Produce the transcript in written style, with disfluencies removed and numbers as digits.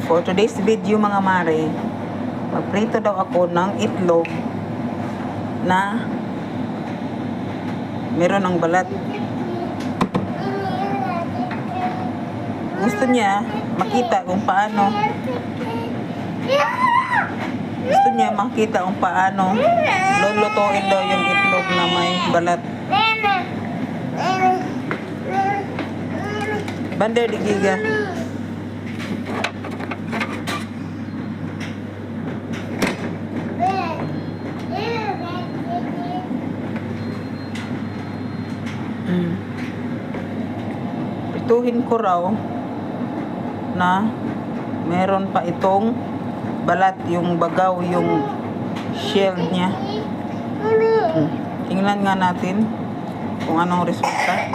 For today's video mga mare, magprito daw ako ng itlog na meron ng balat. Gusto niya makita kung paano lulutuin daw yung itlog na may balat. Bander di giga. Prituhin ko raw na meron pa itong balat, yung bagaw, yung shell niya. Tingnan nga natin kung anong resulta.